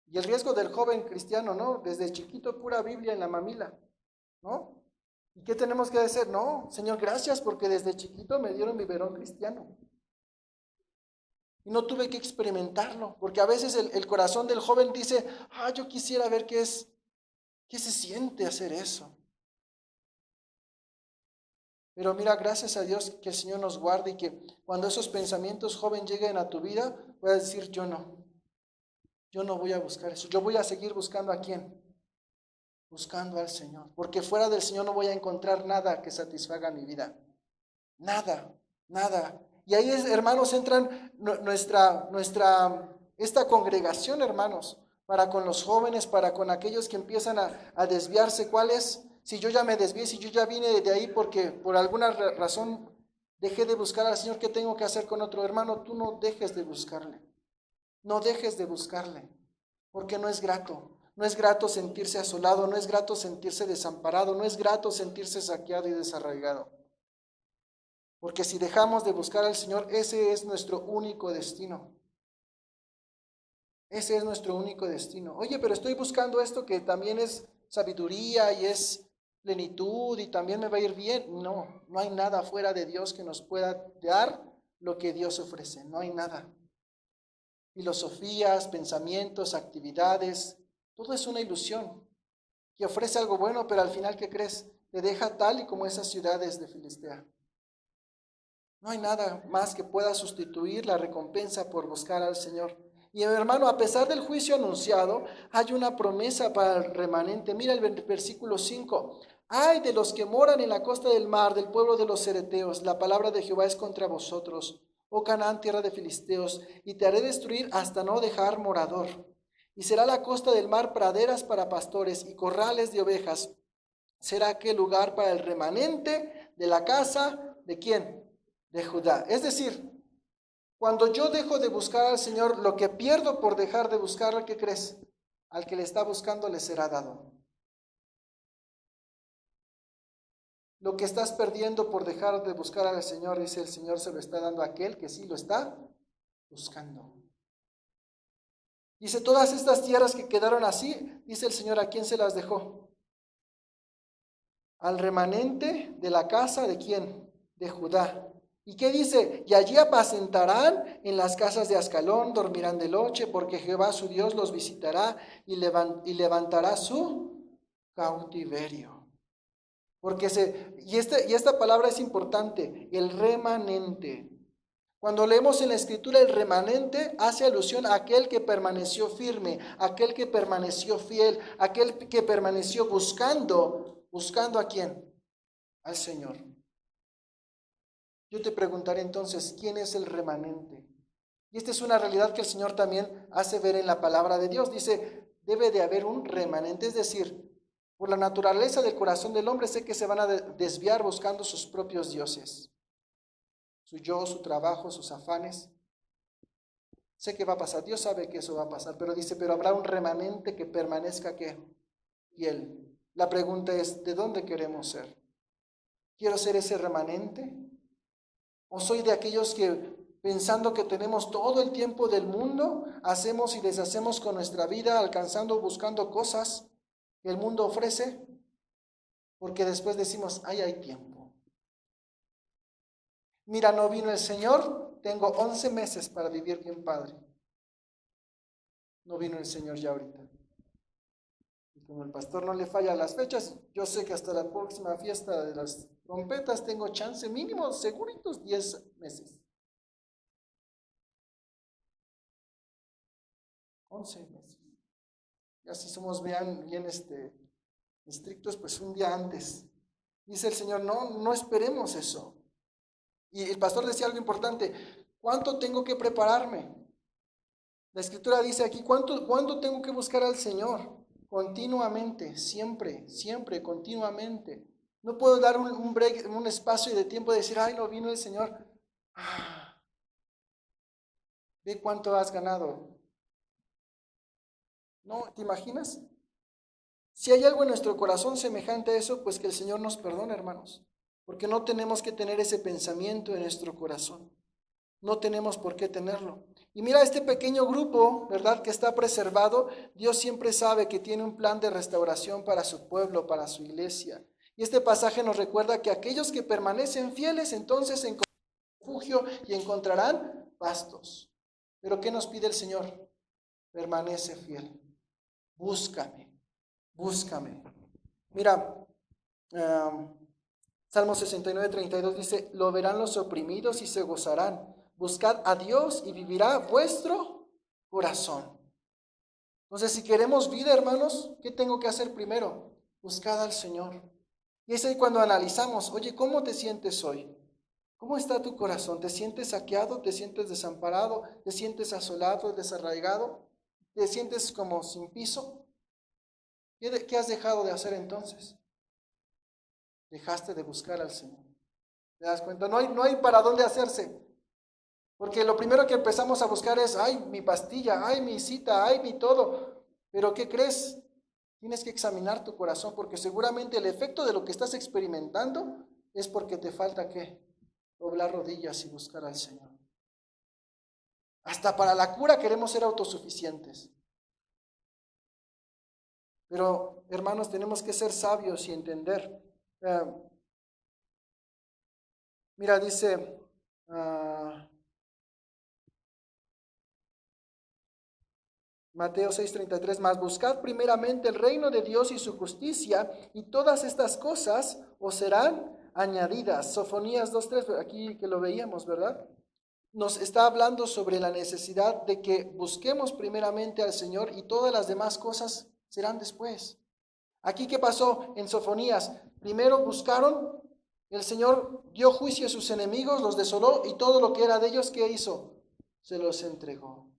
Y el riesgo del joven cristiano, ¿no? Desde chiquito pura Biblia en la mamila, ¿no? ¿Y qué tenemos que hacer? No, Señor, gracias porque desde chiquito me dieron biberón cristiano. Y no tuve que experimentarlo, porque a veces el corazón del joven dice, yo quisiera ver qué se siente hacer eso. Pero mira, gracias a Dios que el Señor nos guarde y que cuando esos pensamientos, joven, lleguen a tu vida, puedas decir, yo no voy a buscar eso. Yo voy a seguir buscando ¿a quién? Buscando al Señor. Porque fuera del Señor no voy a encontrar nada que satisfaga mi vida. Nada, nada. Y ahí, hermanos, entran esta congregación, hermanos, para con los jóvenes, para con aquellos que empiezan a desviarse. ¿Cuál es? Si yo ya me desvié, si yo ya vine de ahí porque por alguna razón dejé de buscar al Señor, ¿qué tengo que hacer con otro hermano? Tú no dejes de buscarle. No dejes de buscarle, porque no es grato. No es grato sentirse asolado, no es grato sentirse desamparado, no es grato sentirse saqueado y desarraigado. Porque si dejamos de buscar al Señor, ese es nuestro único destino. Ese es nuestro único destino. Oye, pero estoy buscando esto que también es sabiduría y es plenitud y también me va a ir bien. No, no hay nada fuera de Dios que nos pueda dar lo que Dios ofrece. No hay nada. Filosofías, pensamientos, actividades, todo es una ilusión que ofrece algo bueno, pero al final, ¿qué crees? Te deja tal y como esas ciudades de Filistea. No hay nada más que pueda sustituir la recompensa por buscar al Señor. Y hermano, a pesar del juicio anunciado, hay una promesa para el remanente. Mira el versículo 5. Ay de los que moran en la costa del mar, del pueblo de los cereteos. La palabra de Jehová es contra vosotros, oh Canaán, tierra de filisteos, y te haré destruir hasta no dejar morador. Y será la costa del mar praderas para pastores y corrales de ovejas. Será aquel lugar para el remanente de la casa, ¿de quién? De Judá. Es decir, cuando yo dejo de buscar al Señor, lo que pierdo por dejar de buscarlo, ¿qué crees? Al que le está buscando le será dado. Lo que estás perdiendo por dejar de buscar al Señor, dice el Señor, se lo está dando a aquel que sí lo está buscando. Dice, todas estas tierras que quedaron así, dice el Señor, ¿a quién se las dejó? Al remanente de la casa, ¿de quién? De Judá. ¿Y qué dice? Y allí apacentarán en las casas de Ascalón, dormirán de noche, porque Jehová su Dios los visitará y levantará su cautiverio. Porque esta palabra es importante, el remanente. Cuando leemos en la Escritura el remanente, hace alusión a aquel que permaneció firme, aquel que permaneció fiel, aquel que permaneció buscando ¿a quién? Al Señor. Yo te preguntaré entonces, ¿quién es el remanente? Y esta es una realidad que el Señor también hace ver en la palabra de Dios. Dice, debe de haber un remanente, es decir, por la naturaleza del corazón del hombre sé que se van a desviar buscando sus propios dioses. Su yo, su trabajo, sus afanes. Sé que va a pasar, Dios sabe que eso va a pasar, pero dice, pero habrá un remanente que permanezca ¿qué? Fiel. La pregunta es, ¿de dónde queremos ser? ¿Quiero ser ese remanente? ¿O soy de aquellos que pensando que tenemos todo el tiempo del mundo, hacemos y deshacemos con nuestra vida, alcanzando, buscando cosas que el mundo ofrece? Porque después decimos, ay, hay tiempo. Mira, no vino el Señor, tengo 11 meses para vivir bien padre. No vino el Señor ya ahorita. Y como el pastor no le falla las fechas, yo sé que hasta la próxima fiesta de las trompetas tengo chance mínimo, seguritos 10 meses. 11 meses. Ya si somos bien estrictos, pues un día antes. Dice el Señor, no esperemos eso. Y el pastor decía algo importante, ¿cuánto tengo que prepararme? La Escritura dice aquí, ¿cuánto tengo que buscar al Señor? Continuamente, siempre, siempre, continuamente. No puedo dar un break, un espacio de tiempo de decir, ay, no vino el Señor. Ve cuánto has ganado. ¿No? ¿Te imaginas? Si hay algo en nuestro corazón semejante a eso, pues que el Señor nos perdone, hermanos. Porque no tenemos que tener ese pensamiento en nuestro corazón. No tenemos por qué tenerlo. Y mira este pequeño grupo, ¿verdad? Que está preservado. Dios siempre sabe que tiene un plan de restauración para su pueblo, para su iglesia. Y este pasaje nos recuerda que aquellos que permanecen fieles, entonces encontrarán refugio y encontrarán pastos. Pero ¿qué nos pide el Señor? Permanece fiel. Búscame. Búscame. Mira, Salmo 69:32 dice, lo verán los oprimidos y se gozarán. Buscad a Dios y vivirá vuestro corazón. Entonces, si queremos vida, hermanos, ¿qué tengo que hacer primero? Buscad al Señor. Y es ahí cuando analizamos, oye, ¿cómo te sientes hoy? ¿Cómo está tu corazón? ¿Te sientes saqueado? ¿Te sientes desamparado? ¿Te sientes asolado, desarraigado? ¿Te sientes como sin piso? ¿Qué has dejado de hacer entonces? Dejaste de buscar al Señor. ¿Te das cuenta? No hay para dónde hacerse. Porque lo primero que empezamos a buscar es, ay, mi pastilla, ay, mi cita, ay, mi todo. Pero ¿qué crees? Tienes que examinar tu corazón porque seguramente el efecto de lo que estás experimentando es porque te falta ¿qué? Doblar rodillas y buscar al Señor. Hasta para la cura queremos ser autosuficientes. Pero, hermanos, tenemos que ser sabios y entender. Mira, dice Mateo 6:33, mas buscad primeramente el reino de Dios y su justicia, y todas estas cosas os serán añadidas. Sofonías 2:3, aquí que lo veíamos, ¿verdad? Nos está hablando sobre la necesidad de que busquemos primeramente al Señor y todas las demás cosas serán después. Aquí, ¿qué pasó en Sofonías? Primero buscaron, el Señor dio juicio a sus enemigos, los desoló y todo lo que era de ellos, ¿qué hizo? Se los entregó.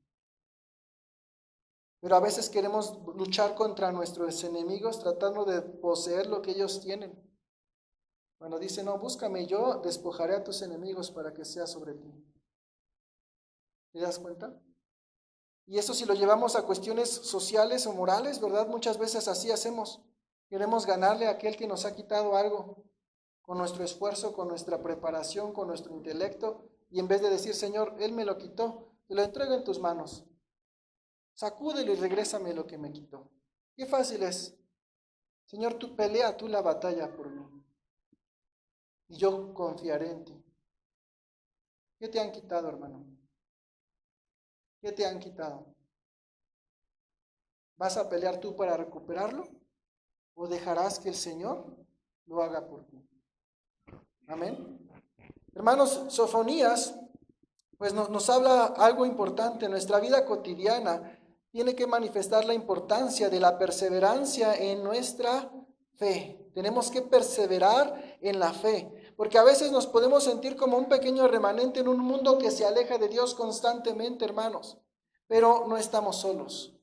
Pero a veces queremos luchar contra nuestros enemigos tratando de poseer lo que ellos tienen. Cuando dice, no, búscame, yo despojaré a tus enemigos para que sea sobre ti. ¿Te das cuenta? Y eso si lo llevamos a cuestiones sociales o morales, ¿verdad? Muchas veces así hacemos. Queremos ganarle a aquel que nos ha quitado algo con nuestro esfuerzo, con nuestra preparación, con nuestro intelecto. Y en vez de decir, Señor, Él me lo quitó, te lo entrego en tus manos. Sacúdelo y regrésame lo que me quitó. Qué fácil es. Señor, tú pelea tú la batalla por mí. Y yo confiaré en ti. ¿Qué te han quitado, hermano? ¿Qué te han quitado? ¿Vas a pelear tú para recuperarlo? ¿O dejarás que el Señor lo haga por ti? Amén. Hermanos, Sofonías, pues nos habla algo importante. Nuestra vida cotidiana tiene que manifestar la importancia de la perseverancia en nuestra fe. Tenemos que perseverar en la fe, porque a veces nos podemos sentir como un pequeño remanente en un mundo que se aleja de Dios constantemente, hermanos. Pero no estamos solos.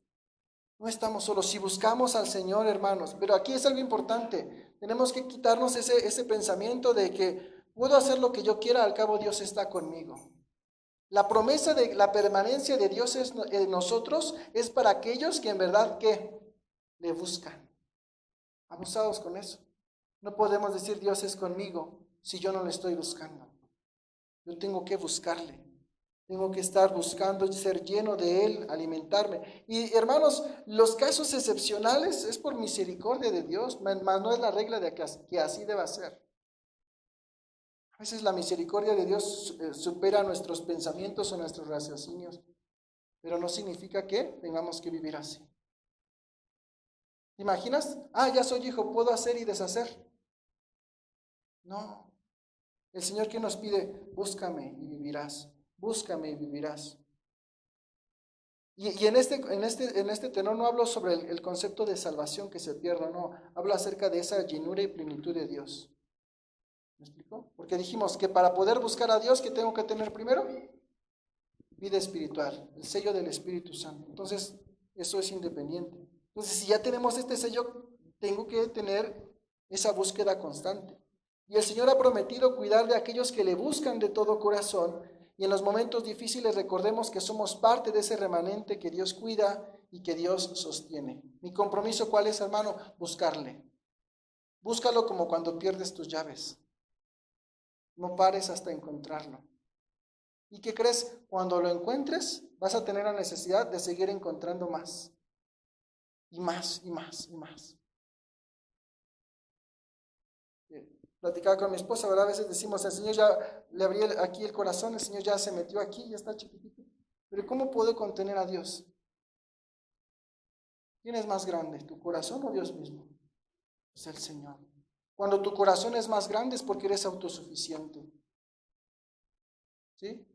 No estamos solos. Si buscamos al Señor, hermanos, pero aquí es algo importante. Tenemos que quitarnos ese pensamiento de que puedo hacer lo que yo quiera, al cabo Dios está conmigo. La promesa de la permanencia de Dios en nosotros es para aquellos que en verdad que le buscan. Abusados con eso. No podemos decir Dios es conmigo si yo no le estoy buscando. Yo tengo que buscarle. Tengo que estar buscando ser lleno de Él, alimentarme. Y hermanos, los casos excepcionales es por misericordia de Dios, mas no es la regla de que así deba ser. A veces la misericordia de Dios supera nuestros pensamientos o nuestros raciocinios, pero no significa que tengamos que vivir así. ¿Te imaginas? Ya soy hijo, puedo hacer y deshacer. No. El Señor que nos pide, búscame y vivirás. Búscame y vivirás. Y en este tenor no hablo sobre el concepto de salvación que se pierda, no. Hablo acerca de esa llenura y plenitud de Dios. ¿Me explico? Porque dijimos que para poder buscar a Dios, ¿qué tengo que tener primero? Vida espiritual, el sello del Espíritu Santo. Entonces, eso es independiente. Entonces, si ya tenemos este sello, tengo que tener esa búsqueda constante. Y el Señor ha prometido cuidar de aquellos que le buscan de todo corazón. Y en los momentos difíciles recordemos que somos parte de ese remanente que Dios cuida y que Dios sostiene. Mi compromiso, ¿cuál es, hermano? Buscarle. Búscalo como cuando pierdes tus llaves. No pares hasta encontrarlo. ¿Y qué crees? Cuando lo encuentres, vas a tener la necesidad de seguir encontrando más. Y más, y más, y más. Platicaba con mi esposa, ¿verdad? A veces decimos, el Señor ya le abrí aquí el corazón, el Señor ya se metió aquí, ya está chiquitito. Pero ¿cómo puedo contener a Dios? ¿Quién es más grande, tu corazón o Dios mismo? Es el Señor. Cuando tu corazón es más grande es porque eres autosuficiente. ¿Sí?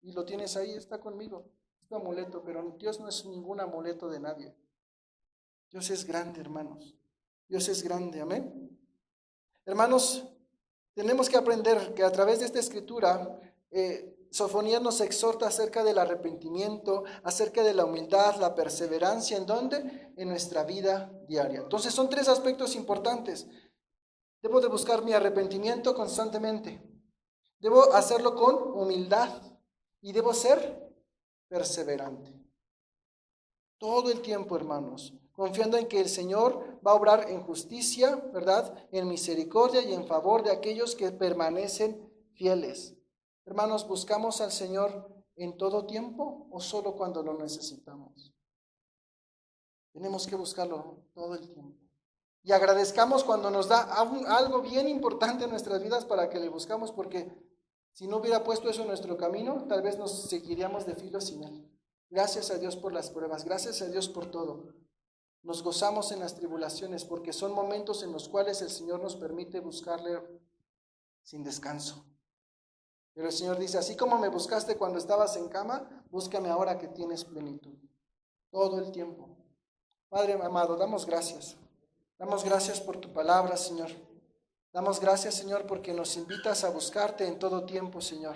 Y lo tienes ahí, está conmigo. Es tu amuleto, pero Dios no es ningún amuleto de nadie. Dios es grande, hermanos. Dios es grande, amén. Hermanos, tenemos que aprender que a través de esta escritura, Sofonías nos exhorta acerca del arrepentimiento, acerca de la humildad, la perseverancia, ¿en dónde? En nuestra vida diaria. Entonces son tres aspectos importantes. Debo de buscar mi arrepentimiento constantemente. Debo hacerlo con humildad y debo ser perseverante. Todo el tiempo, hermanos, confiando en que el Señor va a obrar en justicia, ¿verdad? En misericordia y en favor de aquellos que permanecen fieles. Hermanos, ¿buscamos al Señor en todo tiempo o solo cuando lo necesitamos? Tenemos que buscarlo todo el tiempo. Y agradezcamos cuando nos da algo bien importante en nuestras vidas para que le buscamos, porque si no hubiera puesto eso en nuestro camino, tal vez nos seguiríamos de filo sin Él. Gracias a Dios por las pruebas, gracias a Dios por todo. Nos gozamos en las tribulaciones porque son momentos en los cuales el Señor nos permite buscarle sin descanso. Pero el Señor dice, así como me buscaste cuando estabas en cama, búscame ahora que tienes plenitud. Todo el tiempo. Padre amado, damos gracias. Damos gracias por tu palabra, Señor. Damos gracias, Señor, porque nos invitas a buscarte en todo tiempo, Señor.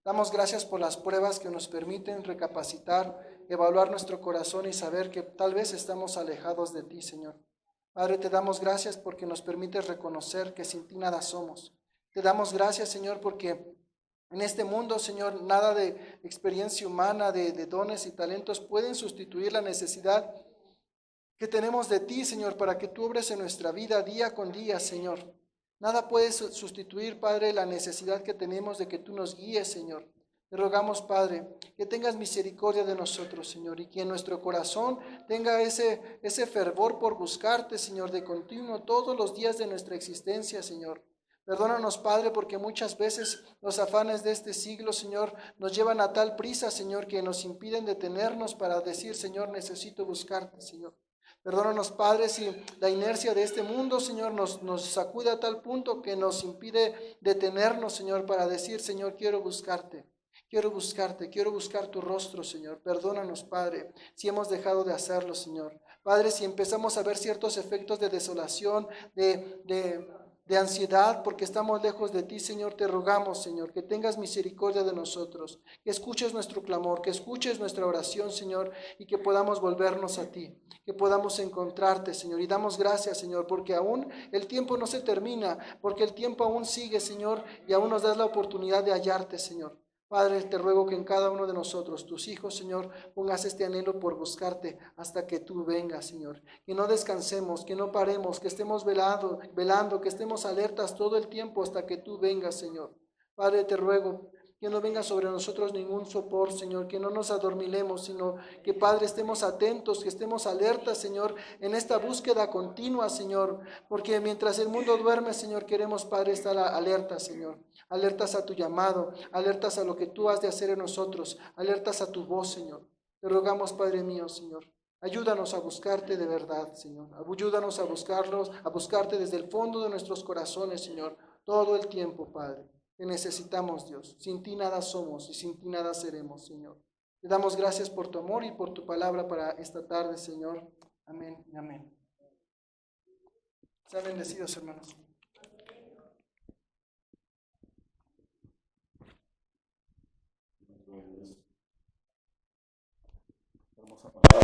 Damos gracias por las pruebas que nos permiten recapacitar, evaluar nuestro corazón y saber que tal vez estamos alejados de ti, Señor. Padre, te damos gracias porque nos permites reconocer que sin ti nada somos. Te damos gracias, Señor, porque en este mundo, Señor, nada de experiencia humana, de dones y talentos pueden sustituir la necesidad que tenemos de ti, Señor, para que tú obres en nuestra vida día con día, Señor. Nada puede sustituir, Padre, la necesidad que tenemos de que tú nos guíes, Señor. Te rogamos, Padre, que tengas misericordia de nosotros, Señor, y que en nuestro corazón tenga ese fervor por buscarte, Señor, de continuo todos los días de nuestra existencia, Señor. Perdónanos, Padre, porque muchas veces los afanes de este siglo, Señor, nos llevan a tal prisa, Señor, que nos impiden detenernos para decir, Señor, necesito buscarte, Señor. Perdónanos, Padre, si la inercia de este mundo, Señor, nos sacude a tal punto que nos impide detenernos, Señor, para decir, Señor, quiero buscarte, quiero buscar tu rostro, Señor. Perdónanos, Padre, si hemos dejado de hacerlo, Señor. Padre, si empezamos a ver ciertos efectos de desolación, de ansiedad, porque estamos lejos de ti, Señor, te rogamos, Señor, que tengas misericordia de nosotros, que escuches nuestro clamor, que escuches nuestra oración, Señor, y que podamos volvernos a ti, que podamos encontrarte, Señor. Y damos gracias, Señor, porque aún el tiempo no se termina, porque el tiempo aún sigue, Señor, y aún nos das la oportunidad de hallarte, Señor. Padre, te ruego que en cada uno de nosotros, tus hijos, Señor, pongas este anhelo por buscarte hasta que tú vengas, Señor. Que no descansemos, que no paremos, que estemos velando, que estemos alertas todo el tiempo hasta que tú vengas, Señor. Padre, te ruego que no venga sobre nosotros ningún sopor, Señor, que no nos adormilemos, sino que, Padre, estemos atentos, que estemos alertas, Señor, en esta búsqueda continua, Señor, porque mientras el mundo duerme, Señor, queremos, Padre, estar alerta, Señor, alertas a tu llamado, alertas a lo que tú has de hacer en nosotros, alertas a tu voz, Señor. Te rogamos, Padre mío, Señor, ayúdanos a buscarte de verdad, Señor, ayúdanos a buscarte desde el fondo de nuestros corazones, Señor, todo el tiempo, Padre. Te necesitamos, Dios. Sin ti nada somos y sin ti nada seremos, Señor. Te damos gracias por tu amor y por tu palabra para esta tarde, Señor. Amén y amén. Sean bendecidos, hermanos. Hermosa palabra.